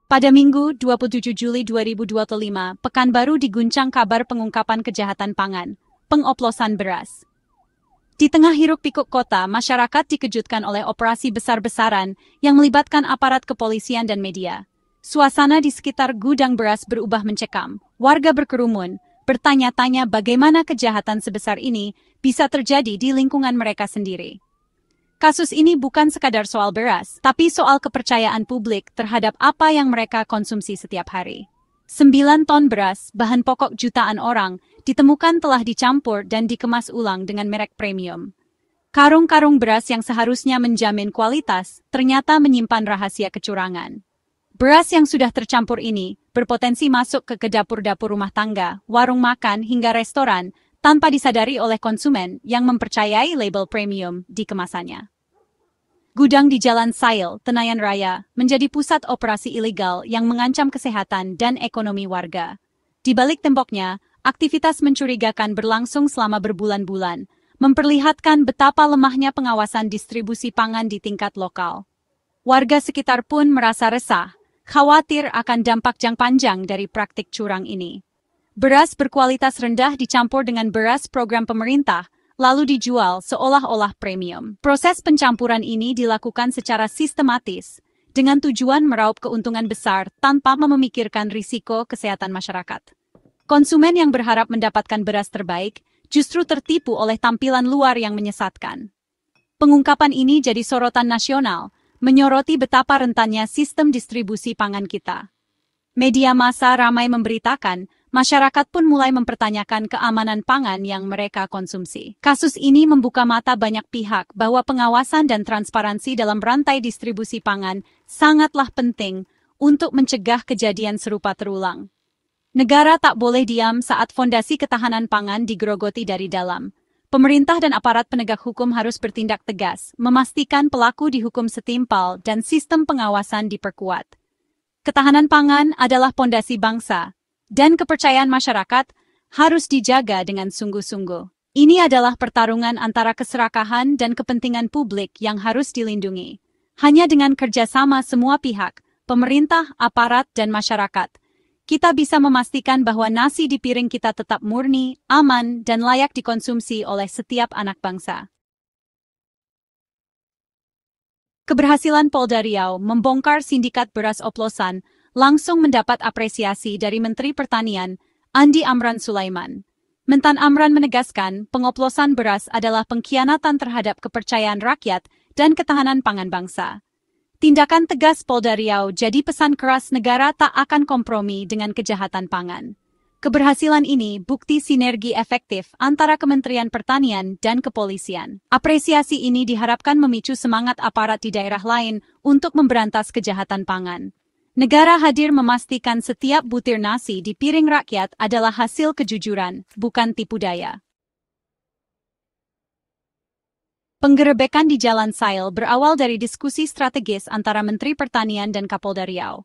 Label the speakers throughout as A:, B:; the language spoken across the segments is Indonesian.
A: Pada Minggu, 27 Juli 2025, Pekanbaru diguncang kabar pengungkapan kejahatan pangan, pengoplosan beras. Di tengah hiruk-pikuk kota, masyarakat dikejutkan oleh operasi besar-besaran yang melibatkan aparat kepolisian dan media. Suasana di sekitar gudang beras berubah mencekam. Warga berkerumun, bertanya-tanya bagaimana kejahatan sebesar ini bisa terjadi di lingkungan mereka sendiri. Kasus ini bukan sekadar soal beras, tapi soal kepercayaan publik terhadap apa yang mereka konsumsi setiap hari. 9 ton beras, bahan pokok jutaan orang, ditemukan telah dicampur dan dikemas ulang dengan merek premium. Karung-karung beras yang seharusnya menjamin kualitas, ternyata menyimpan rahasia kecurangan. Beras yang sudah tercampur ini berpotensi masuk ke dapur-dapur rumah tangga, warung makan hingga restoran, tanpa disadari oleh konsumen yang mempercayai label premium di kemasannya. Gudang di Jalan Sail, Tenayan Raya, menjadi pusat operasi ilegal yang mengancam kesehatan dan ekonomi warga. Di balik temboknya, aktivitas mencurigakan berlangsung selama berbulan-bulan, memperlihatkan betapa lemahnya pengawasan distribusi pangan di tingkat lokal. Warga sekitar pun merasa resah, khawatir akan dampak jangka panjang dari praktik curang ini. Beras berkualitas rendah dicampur dengan beras program pemerintah, lalu dijual seolah-olah premium. Proses pencampuran ini dilakukan secara sistematis, dengan tujuan meraup keuntungan besar tanpa memikirkan risiko kesehatan masyarakat. Konsumen yang berharap mendapatkan beras terbaik justru tertipu oleh tampilan luar yang menyesatkan. Pengungkapan ini jadi sorotan nasional, menyoroti betapa rentannya sistem distribusi pangan kita. Media massa ramai memberitakan, masyarakat pun mulai mempertanyakan keamanan pangan yang mereka konsumsi. Kasus ini membuka mata banyak pihak bahwa pengawasan dan transparansi dalam rantai distribusi pangan sangatlah penting untuk mencegah kejadian serupa terulang. Negara tak boleh diam saat fondasi ketahanan pangan digerogoti dari dalam. Pemerintah dan aparat penegak hukum harus bertindak tegas, memastikan pelaku dihukum setimpal dan sistem pengawasan diperkuat. Ketahanan pangan adalah pondasi bangsa, dan kepercayaan masyarakat harus dijaga dengan sungguh-sungguh. Ini adalah pertarungan antara keserakahan dan kepentingan publik yang harus dilindungi. Hanya dengan kerjasama semua pihak, pemerintah, aparat, dan masyarakat, kita bisa memastikan bahwa nasi di piring kita tetap murni, aman, dan layak dikonsumsi oleh setiap anak bangsa. Keberhasilan Polda Riau membongkar sindikat beras oplosan langsung mendapat apresiasi dari Menteri Pertanian, Andi Amran Sulaiman. Mentan Amran menegaskan pengoplosan beras adalah pengkhianatan terhadap kepercayaan rakyat dan ketahanan pangan bangsa. Tindakan tegas Polda Riau jadi pesan keras negara tak akan kompromi dengan kejahatan pangan. Keberhasilan ini bukti sinergi efektif antara Kementerian Pertanian dan Kepolisian. Apresiasi ini diharapkan memicu semangat aparat di daerah lain untuk memberantas kejahatan pangan. Negara hadir memastikan setiap butir nasi di piring rakyat adalah hasil kejujuran, bukan tipu daya. Penggerebekan di Jalan Sail berawal dari diskusi strategis antara Menteri Pertanian dan Kapolda Riau.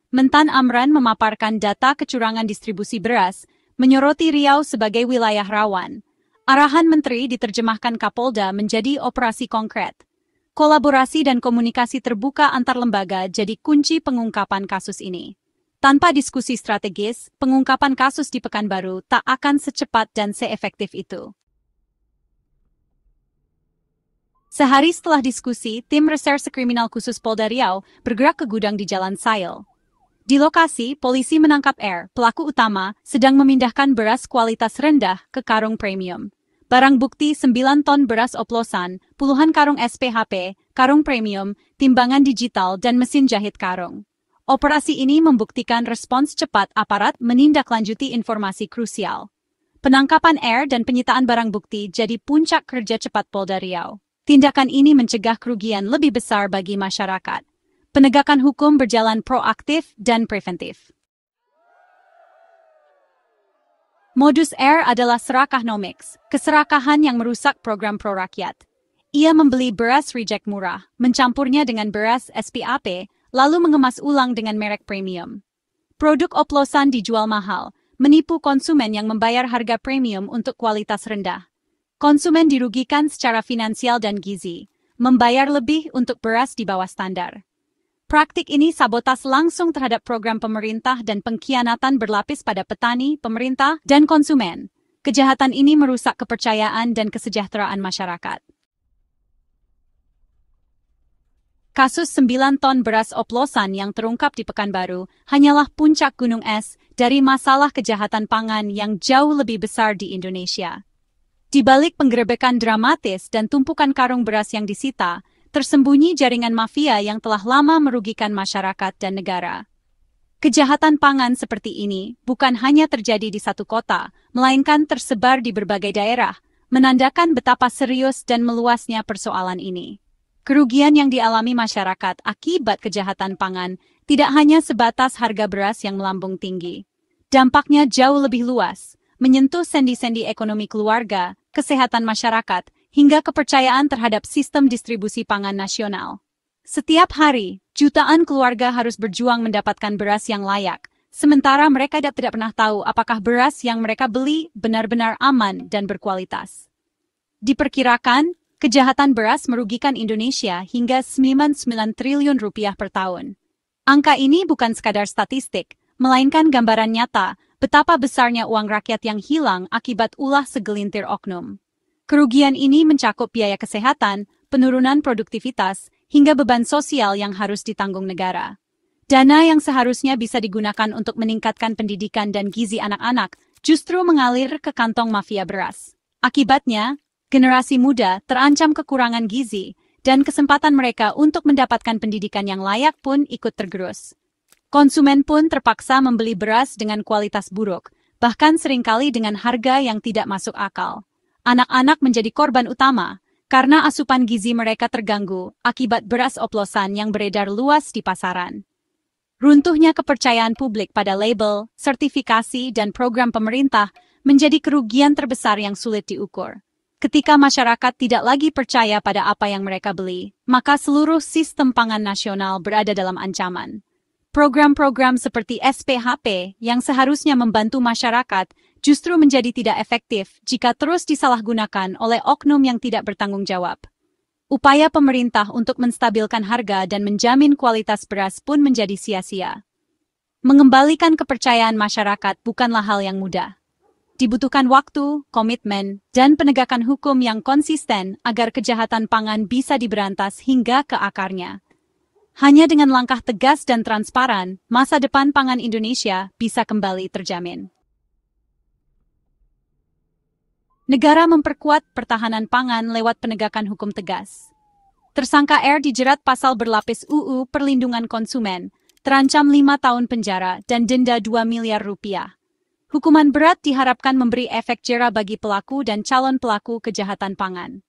A: Mentan Amran memaparkan data kecurangan distribusi beras, menyoroti Riau sebagai wilayah rawan. Arahan menteri diterjemahkan Kapolda menjadi operasi konkret. Kolaborasi dan komunikasi terbuka antar lembaga jadi kunci pengungkapan kasus ini. Tanpa diskusi strategis, pengungkapan kasus di Pekanbaru tak akan secepat dan seefektif itu. Sehari setelah diskusi, tim Reserse Kriminal Khusus Polda Riau bergerak ke gudang di Jalan Sail. Di lokasi, polisi menangkap R, pelaku utama, sedang memindahkan beras kualitas rendah ke karung premium. Barang bukti 9 ton beras oplosan, puluhan karung SPHP, karung premium, timbangan digital, dan mesin jahit karung. Operasi ini membuktikan respons cepat aparat menindaklanjuti informasi krusial. Penangkapan R dan penyitaan barang bukti jadi puncak kerja cepat Polda Riau. Tindakan ini mencegah kerugian lebih besar bagi masyarakat. Penegakan hukum berjalan proaktif dan preventif. Modus R adalah serakahnomics, keserakahan yang merusak program pro-rakyat. Ia membeli beras reject murah, mencampurnya dengan beras SPAP, lalu mengemas ulang dengan merek premium. Produk oplosan dijual mahal, menipu konsumen yang membayar harga premium untuk kualitas rendah. Konsumen dirugikan secara finansial dan gizi, membayar lebih untuk beras di bawah standar. Praktik ini sabotas langsung terhadap program pemerintah dan pengkhianatan berlapis pada petani, pemerintah, dan konsumen. Kejahatan ini merusak kepercayaan dan kesejahteraan masyarakat. Kasus 9 ton beras oplosan yang terungkap di Pekanbaru hanyalah puncak gunung es dari masalah kejahatan pangan yang jauh lebih besar di Indonesia. Di balik penggerebekan dramatis dan tumpukan karung beras yang disita, tersembunyi jaringan mafia yang telah lama merugikan masyarakat dan negara. Kejahatan pangan seperti ini bukan hanya terjadi di satu kota, melainkan tersebar di berbagai daerah, menandakan betapa serius dan meluasnya persoalan ini. Kerugian yang dialami masyarakat akibat kejahatan pangan tidak hanya sebatas harga beras yang melambung tinggi. Dampaknya jauh lebih luas, menyentuh sendi-sendi ekonomi keluarga, kesehatan masyarakat, hingga kepercayaan terhadap sistem distribusi pangan nasional. Setiap hari, jutaan keluarga harus berjuang mendapatkan beras yang layak, sementara mereka tidak pernah tahu apakah beras yang mereka beli benar-benar aman dan berkualitas. Diperkirakan, kejahatan beras merugikan Indonesia hingga 99 triliun rupiah per tahun. Angka ini bukan sekadar statistik, melainkan gambaran nyata betapa besarnya uang rakyat yang hilang akibat ulah segelintir oknum. Kerugian ini mencakup biaya kesehatan, penurunan produktivitas, hingga beban sosial yang harus ditanggung negara. Dana yang seharusnya bisa digunakan untuk meningkatkan pendidikan dan gizi anak-anak justru mengalir ke kantong mafia beras. Akibatnya, generasi muda terancam kekurangan gizi, dan kesempatan mereka untuk mendapatkan pendidikan yang layak pun ikut tergerus. Konsumen pun terpaksa membeli beras dengan kualitas buruk, bahkan seringkali dengan harga yang tidak masuk akal. Anak-anak menjadi korban utama karena asupan gizi mereka terganggu akibat beras oplosan yang beredar luas di pasaran. Runtuhnya kepercayaan publik pada label, sertifikasi, dan program pemerintah menjadi kerugian terbesar yang sulit diukur. Ketika masyarakat tidak lagi percaya pada apa yang mereka beli, maka seluruh sistem pangan nasional berada dalam ancaman. Program-program seperti SPHP yang seharusnya membantu masyarakat justru menjadi tidak efektif jika terus disalahgunakan oleh oknum yang tidak bertanggung jawab. Upaya pemerintah untuk menstabilkan harga dan menjamin kualitas beras pun menjadi sia-sia. Mengembalikan kepercayaan masyarakat bukanlah hal yang mudah. Dibutuhkan waktu, komitmen, dan penegakan hukum yang konsisten agar kejahatan pangan bisa diberantas hingga ke akarnya. Hanya dengan langkah tegas dan transparan, masa depan pangan Indonesia bisa kembali terjamin. Negara memperkuat pertahanan pangan lewat penegakan hukum tegas. Tersangka R dijerat pasal berlapis UU Perlindungan Konsumen, terancam 5 tahun penjara dan denda 2 miliar rupiah. Hukuman berat diharapkan memberi efek jera bagi pelaku dan calon pelaku kejahatan pangan.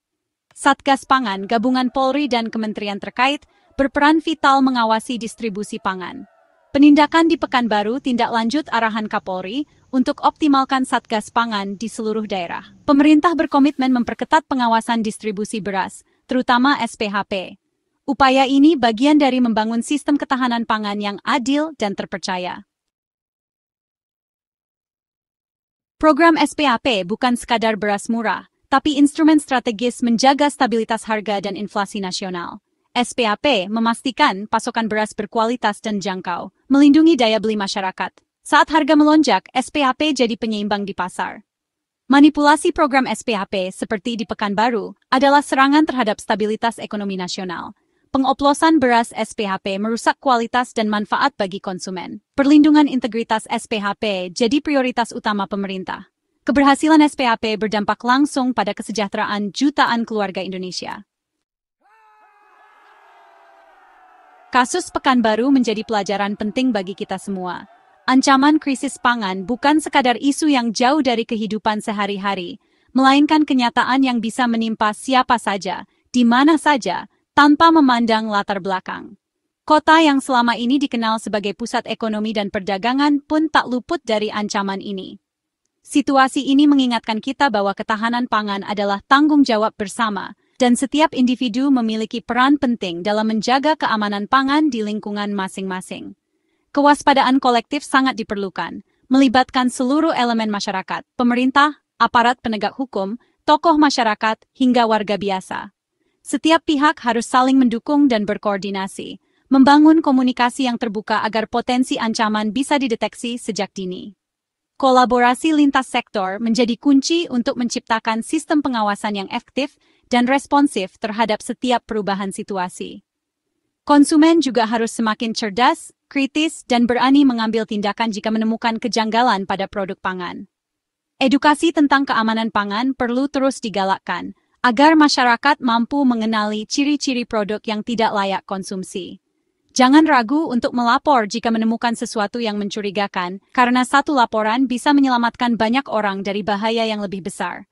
A: Satgas Pangan, Gabungan Polri dan Kementerian terkait berperan vital mengawasi distribusi pangan. Penindakan di Pekanbaru tindak lanjut arahan Kapolri untuk optimalkan Satgas Pangan di seluruh daerah. Pemerintah berkomitmen memperketat pengawasan distribusi beras, terutama SPHP. Upaya ini bagian dari membangun sistem ketahanan pangan yang adil dan terpercaya. Program SPHP bukan sekadar beras murah, tapi instrumen strategis menjaga stabilitas harga dan inflasi nasional. SPHP memastikan pasokan beras berkualitas dan jangkau, melindungi daya beli masyarakat. Saat harga melonjak, SPHP jadi penyeimbang di pasar. Manipulasi program SPHP seperti di Pekanbaru adalah serangan terhadap stabilitas ekonomi nasional. Pengoplosan beras SPHP merusak kualitas dan manfaat bagi konsumen. Perlindungan integritas SPHP jadi prioritas utama pemerintah. Keberhasilan SPHP berdampak langsung pada kesejahteraan jutaan keluarga Indonesia. Kasus Pekanbaru menjadi pelajaran penting bagi kita semua. Ancaman krisis pangan bukan sekadar isu yang jauh dari kehidupan sehari-hari, melainkan kenyataan yang bisa menimpa siapa saja, di mana saja, tanpa memandang latar belakang. Kota yang selama ini dikenal sebagai pusat ekonomi dan perdagangan pun tak luput dari ancaman ini. Situasi ini mengingatkan kita bahwa ketahanan pangan adalah tanggung jawab bersama, dan setiap individu memiliki peran penting dalam menjaga keamanan pangan di lingkungan masing-masing. Kewaspadaan kolektif sangat diperlukan, melibatkan seluruh elemen masyarakat, pemerintah, aparat penegak hukum, tokoh masyarakat, hingga warga biasa. Setiap pihak harus saling mendukung dan berkoordinasi, Membangun komunikasi yang terbuka agar potensi ancaman bisa dideteksi sejak dini. Kolaborasi lintas sektor menjadi kunci untuk menciptakan sistem pengawasan yang efektif dan responsif terhadap setiap perubahan situasi. Konsumen juga harus semakin cerdas, kritis, dan berani mengambil tindakan jika menemukan kejanggalan pada produk pangan. Edukasi tentang keamanan pangan perlu terus digalakkan, agar masyarakat mampu mengenali ciri-ciri produk yang tidak layak konsumsi. Jangan ragu untuk melapor jika menemukan sesuatu yang mencurigakan, karena satu laporan bisa menyelamatkan banyak orang dari bahaya yang lebih besar.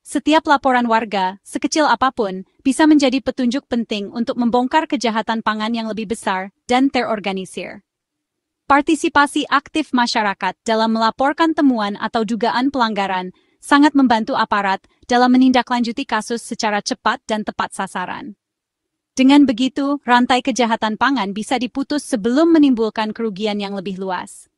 A: Setiap laporan warga, sekecil apapun, bisa menjadi petunjuk penting untuk membongkar kejahatan pangan yang lebih besar dan terorganisir. Partisipasi aktif masyarakat dalam melaporkan temuan atau dugaan pelanggaran sangat membantu aparat dalam menindaklanjuti kasus secara cepat dan tepat sasaran. Dengan begitu, rantai kejahatan pangan bisa diputus sebelum menimbulkan kerugian yang lebih luas.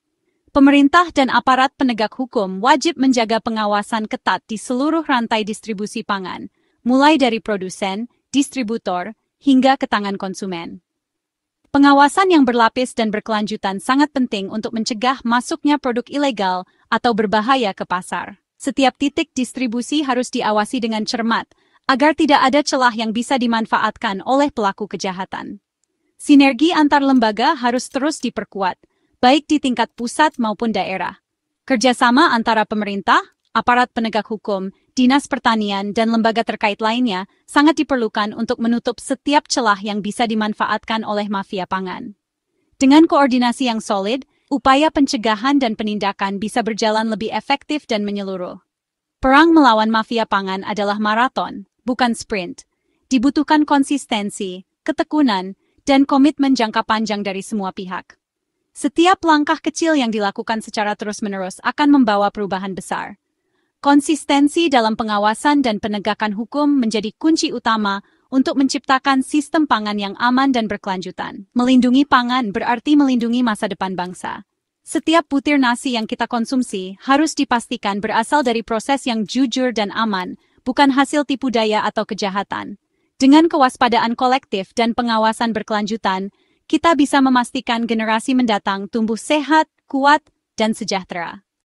A: Pemerintah dan aparat penegak hukum wajib menjaga pengawasan ketat di seluruh rantai distribusi pangan, mulai dari produsen, distributor, hingga ke tangan konsumen. Pengawasan yang berlapis dan berkelanjutan sangat penting untuk mencegah masuknya produk ilegal atau berbahaya ke pasar. Setiap titik distribusi harus diawasi dengan cermat, agar tidak ada celah yang bisa dimanfaatkan oleh pelaku kejahatan. Sinergi antar lembaga harus terus diperkuat, baik di tingkat pusat maupun daerah. Kerjasama antara pemerintah, aparat penegak hukum, dinas pertanian, dan lembaga terkait lainnya sangat diperlukan untuk menutup setiap celah yang bisa dimanfaatkan oleh mafia pangan. Dengan koordinasi yang solid, upaya pencegahan dan penindakan bisa berjalan lebih efektif dan menyeluruh. Perang melawan mafia pangan adalah maraton, bukan sprint. Dibutuhkan konsistensi, ketekunan, dan komitmen jangka panjang dari semua pihak. Setiap langkah kecil yang dilakukan secara terus-menerus akan membawa perubahan besar. Konsistensi dalam pengawasan dan penegakan hukum menjadi kunci utama untuk menciptakan sistem pangan yang aman dan berkelanjutan. Melindungi pangan berarti melindungi masa depan bangsa. Setiap butir nasi yang kita konsumsi harus dipastikan berasal dari proses yang jujur dan aman, bukan hasil tipu daya atau kejahatan. Dengan kewaspadaan kolektif dan pengawasan berkelanjutan, kita bisa memastikan generasi mendatang tumbuh sehat, kuat, dan sejahtera.